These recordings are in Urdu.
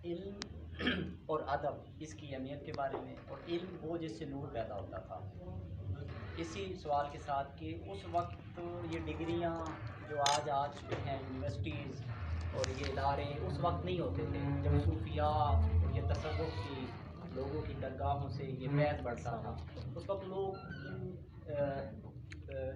علم اور ادب اس کی اہمیت کے بارے میں، اور علم وہ جس سے نور پیدا ہوتا تھا، اسی سوال کے ساتھ کہ اس وقت یہ ڈگریاں جو آ چکے ہیں یونیورسٹیز اور یہ ادارے اس وقت نہیں ہوتے تھے، جب صوفیاء اور یہ تصوف کی لوگوں کی درگاہوں سے یہ فیض بڑھتا تھا، اس وقت لوگ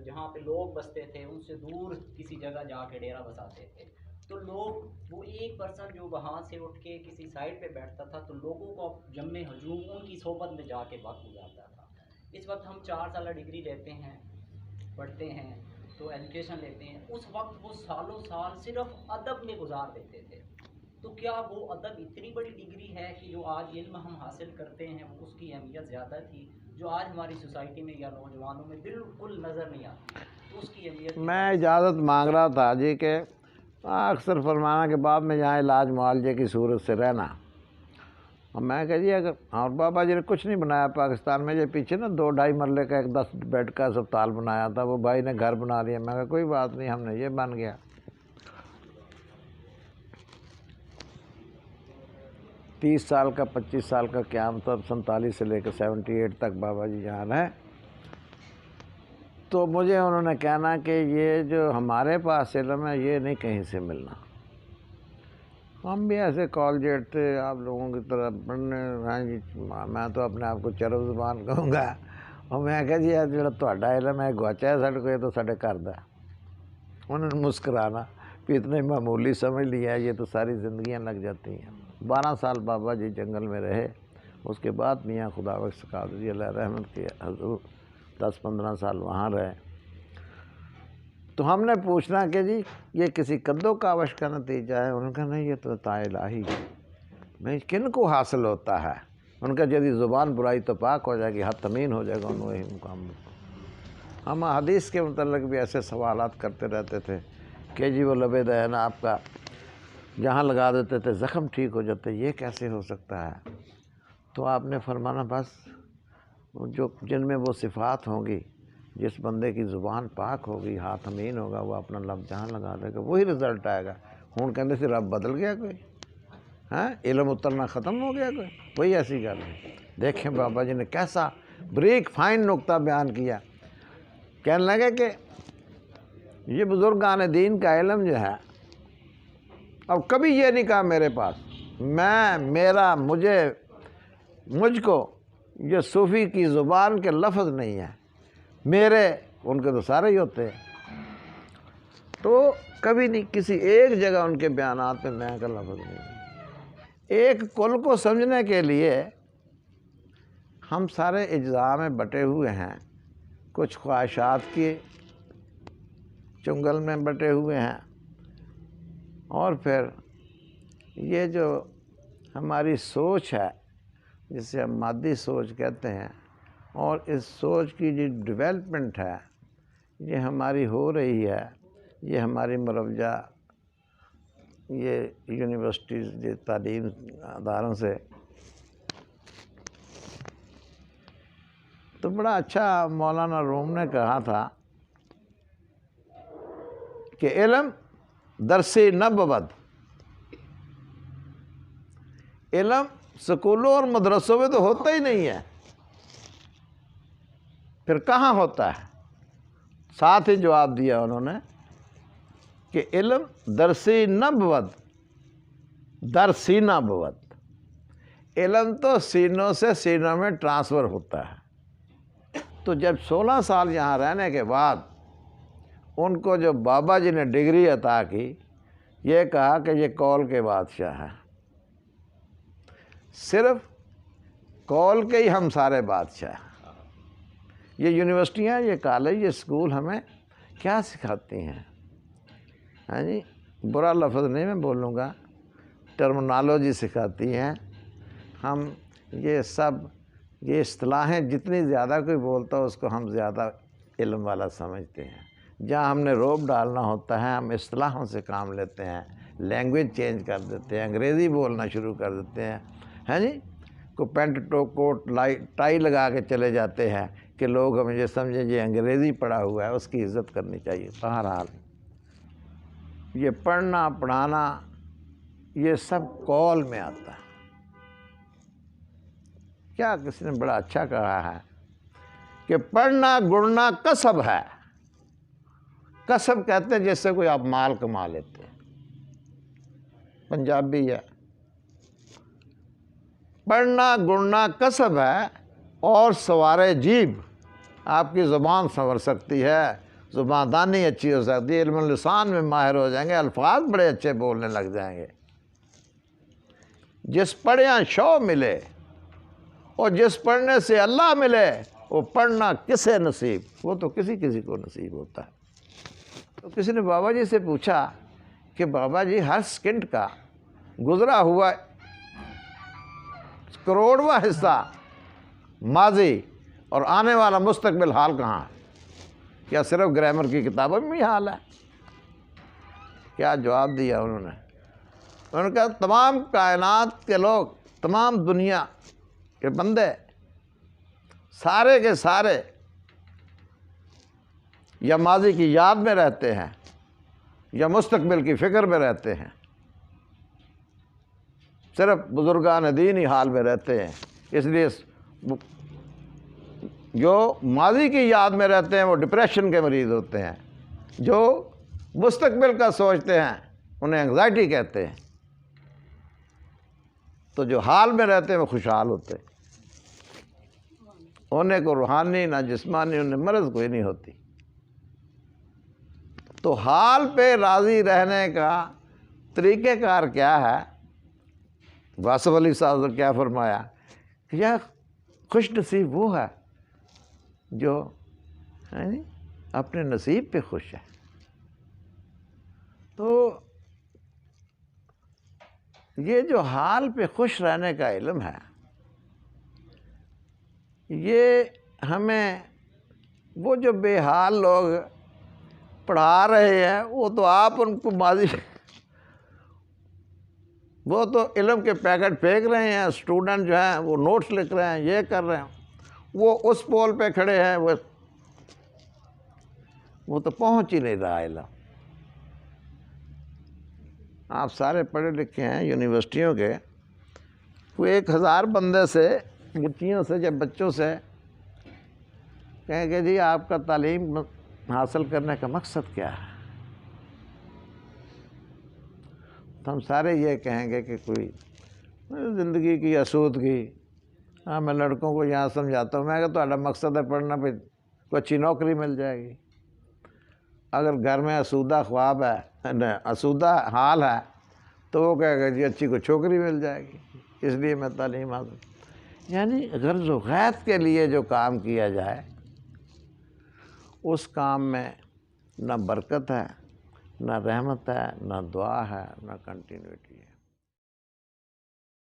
جہاں پہ لوگ بستے تھے ان سے دور کسی جگہ جا کے ڈیرا بساتے تھے، تو لوگ وہ ایک پرسن جو وہاں سے اٹھ کے کسی سائڈ پہ بیٹھتا تھا تو لوگوں کو جمع ہجوم ان کی صحبت میں جا کے وقت گزارتا تھا۔ اس وقت ہم 4 سالہ ڈگری لیتے ہیں، پڑھتے ہیں تو ایجوکیشن لیتے ہیں، اس وقت وہ سالوں سال صرف ادب میں گزار دیتے تھے۔ تو کیا وہ ادب اتنی بڑی ڈگری ہے کہ جو آج علم ہم حاصل کرتے ہیں اس کی اہمیت زیادہ تھی، جو آج ہماری سوسائٹی میں یا نوجوانوں میں بالکل نظر نہیں آتی، تو اس کی اہمیت؟ میں اجازت مانگ رہا تھا جی کہ اکثر فرمانا کے بعد میں جہاں علاج معالجے کی صورت سے رہنا، اور میں کہ جی اگر اور بابا جی نے کچھ نہیں بنایا پاکستان میں، یہ پیچھے نا 2-2.5 مرلے کا ایک 10 بیڈ کا اسپتال بنایا تھا، وہ بھائی نے گھر بنا لیا۔ میں کہا کوئی بات نہیں، ہم نے یہ بن گیا۔ 30 سال کا 25 سال کا قیام تھا، 47 سے لے کے 78 تک بابا جی جہاں رہے، تو مجھے انہوں نے کہنا کہ یہ جو ہمارے پاس علم ہے یہ نہیں کہیں سے ملنا۔ ہم بھی ایسے کالجیٹ تھے آپ لوگوں کی طرح پڑھنے، ہاں جی میں تو اپنے آپ کو چرب زبان کہوں گا، اور میں کہا جی جڑا تہاڈا علم ہے گواچا ہے ساڈے کو، یہ تو ساڈے گھر دا۔ انہوں نے مسکرانا بھی اتنے معمولی سمجھ لیا ہے، یہ تو ساری زندگیاں لگ جاتی ہیں۔ 12 سال بابا جی جنگل میں رہے، اس کے بعد میاں خدا بخش قادری علیہ رحمت کے حضور 10-15 سال وہاں رہے۔ تو ہم نے پوچھنا کہ جی یہ کسی کدو کاوش کا نتیجہ ہے؟ انہوں نے کہا نہیں، یہ تو عطا الہی ہے۔ میں کن کو حاصل ہوتا ہے؟ ان کا جدی زبان برائی تو پاک ہو جائے گی، حد تمین ہو جائے گا ان وہی مقام۔ ہم حدیث کے متعلق بھی ایسے سوالات کرتے رہتے تھے کہ جی وہ لبے دہن آپ کا جہاں لگا دیتے تھے زخم ٹھیک ہو جاتے، یہ کیسے ہو سکتا ہے؟ تو آپ نے فرمانا بس جو جن میں وہ صفات ہوں گی، جس بندے کی زبان پاک ہوگی، ہاتھ امین ہوگا، وہ اپنا لفظ جہاں لگا دے گا وہی رزلٹ آئے گا۔ ہوں کہندے سے رب بدل گیا کوئی؟ ہاں علم اترنا ختم ہو گیا کوئی ایسی گل نہیں۔ دیکھیں بابا جی نے کیسا بریک فائن نقطہ بیان کیا، کہنے لگے کہ یہ بزرگان دین کا علم جو ہے، اب کبھی یہ نہیں کہا میرے پاس مجھ کو یہ صوفی کی زبان کے لفظ نہیں ہے میرے، ان کے تو سارے ہی ہوتے ہیں، تو کبھی نہیں کسی ایک جگہ ان کے بیانات میں میں کا لفظ نہیں ہے۔ ایک کل کو سمجھنے کے لیے ہم سارے اجزاء میں بٹے ہوئے ہیں، کچھ خواہشات کی چنگل میں بٹے ہوئے ہیں، اور پھر یہ جو ہماری سوچ ہے جسے ہم مادی سوچ کہتے ہیں، اور اس سوچ کی جو ڈیولپمنٹ ہے یہ ہماری ہو رہی ہے، یہ ہماری مروجہ یہ یونیورسٹیز یہ تعلیم اداروں سے۔ تو بڑا اچھا مولانا روم نے کہا تھا کہ علم درسی نہ بود، علم سکولوں اور مدرسوں میں تو ہوتا ہی نہیں ہے، پھر کہاں ہوتا ہے؟ ساتھ ہی جواب دیا انہوں نے کہ علم درسی نہ بود، در سینہ بود، علم تو سینوں سے سینوں میں ٹرانسفر ہوتا ہے۔ تو جب 16 سال یہاں رہنے کے بعد ان کو جو بابا جی نے ڈگری عطا کی، یہ کہا کہ یہ کول کے بادشاہ ہے، صرف کول کے ہی ہم سارے بادشاہ ہیں۔ یہ یونیورسٹیاں، یہ کالج، یہ اسکول ہمیں کیا سکھاتی ہیں؟ ہاں جی برا لفظ نہیں میں بولوں گا، ٹرمنالوجی سکھاتی ہیں۔ ہم یہ سب یہ اصطلاحیں جتنی زیادہ کوئی بولتا ہے اس کو ہم زیادہ علم والا سمجھتے ہیں۔ جہاں ہم نے روب ڈالنا ہوتا ہے ہم اصطلاحوں سے کام لیتے ہیں، لینگویج چینج کر دیتے ہیں، انگریزی بولنا شروع کر دیتے ہیں، ہیں جی کوئی پینٹ کوٹ ٹائی لگا کے چلے جاتے ہیں کہ لوگ ہمیں یہ سمجھیں یہ انگریزی پڑھا ہوا ہے، اس کی عزت کرنی چاہیے۔ بہرحال یہ پڑھنا پڑھانا یہ سب قول میں آتا ہے. کیا کسی نے بڑا اچھا کہا ہے کہ پڑھنا گڑنا کسب ہے. کسب کہتے ہیں جس سے کوئی آپ مال کما لیتے ہیں، پنجابی ہے. پڑھنا گڑنا کسب ہے اور سوارے جیب. آپ کی زبان سنور سکتی ہے، زبان دانی اچھی ہو سکتی ہے، علم اللسان میں ماہر ہو جائیں گے، الفاظ بڑے اچھے بولنے لگ جائیں گے. جس پڑھیاں شو ملے اور جس پڑھنے سے اللہ ملے، وہ پڑھنا کسے نصیب. وہ تو کسی کسی کو نصیب ہوتا ہے. تو کسی نے بابا جی سے پوچھا کہ بابا جی ہر سیکنڈ کا گزرا ہوا کروڑواں حصہ ماضی اور آنے والا مستقبل حال کہاں ہے؟ کیا صرف گرامر کی کتابوں میں ہی حال ہے؟ کیا جواب دیا انہوں نے کہا تمام کائنات کے لوگ، تمام دنیا کے بندے سارے کے سارے یا ماضی کی یاد میں رہتے ہیں یا مستقبل کی فکر میں رہتے ہیں. صرف بزرگان دین ہی حال میں رہتے ہیں. اس لیے جو ماضی کی یاد میں رہتے ہیں وہ ڈپریشن کے مریض ہوتے ہیں. جو مستقبل کا سوچتے ہیں انہیں انگزائٹی کہتے ہیں. تو جو حال میں رہتے ہیں وہ خوشحال ہوتے ہیں. انہیں کو روحانی نہ جسمانی انہیں مرض کوئی نہیں ہوتی. تو حال پہ راضی رہنے کا طریقہ کار کیا ہے؟ واصف علی صاحب نے کیا فرمایا کہ یہ خوش نصیب وہ ہے جو اپنے نصیب پہ خوش ہے. تو یہ جو حال پہ خوش رہنے کا علم ہے، یہ ہمیں وہ جو بے حال لوگ پڑھا رہے ہیں، وہ تو آپ ان کو ماضی وہ تو علم کے پیکٹ پھینک رہے ہیں. اسٹوڈنٹ جو ہیں وہ نوٹس لکھ رہے ہیں، یہ کر رہے ہیں، وہ اس پول پہ کھڑے ہیں، وہ تو پہنچ ہی نہیں رہا علم. آپ سارے پڑھے لکھے ہیں یونیورسٹیوں کے، کوئی 1000 بندے سے، بچیوں سے یا بچوں سے کہیں کہ جی آپ کا تعلیم حاصل کرنے کا مقصد کیا ہے؟ تو ہم سارے یہ کہیں گے کہ کوئی زندگی کی آسودگی. ہاں میں لڑکوں کو یہاں سمجھاتا ہوں، میں کہ تہاڈا مقصد ہے پڑھنا، پھر کوئی اچھی نوکری مل جائے گی. اگر گھر میں آسودہ خواب ہے، آسودہ حال ہے، تو وہ کہے گا جی اچھی کوئی چھوکری مل جائے گی، اس لیے میں تعلیم حاصل. یعنی غرض و غیرت کے لیے جو کام کیا جائے اس کام میں نہ برکت ہے، نہ رحمت ہے، نہ دعا ہے، نہ کنٹینیوٹی ہے.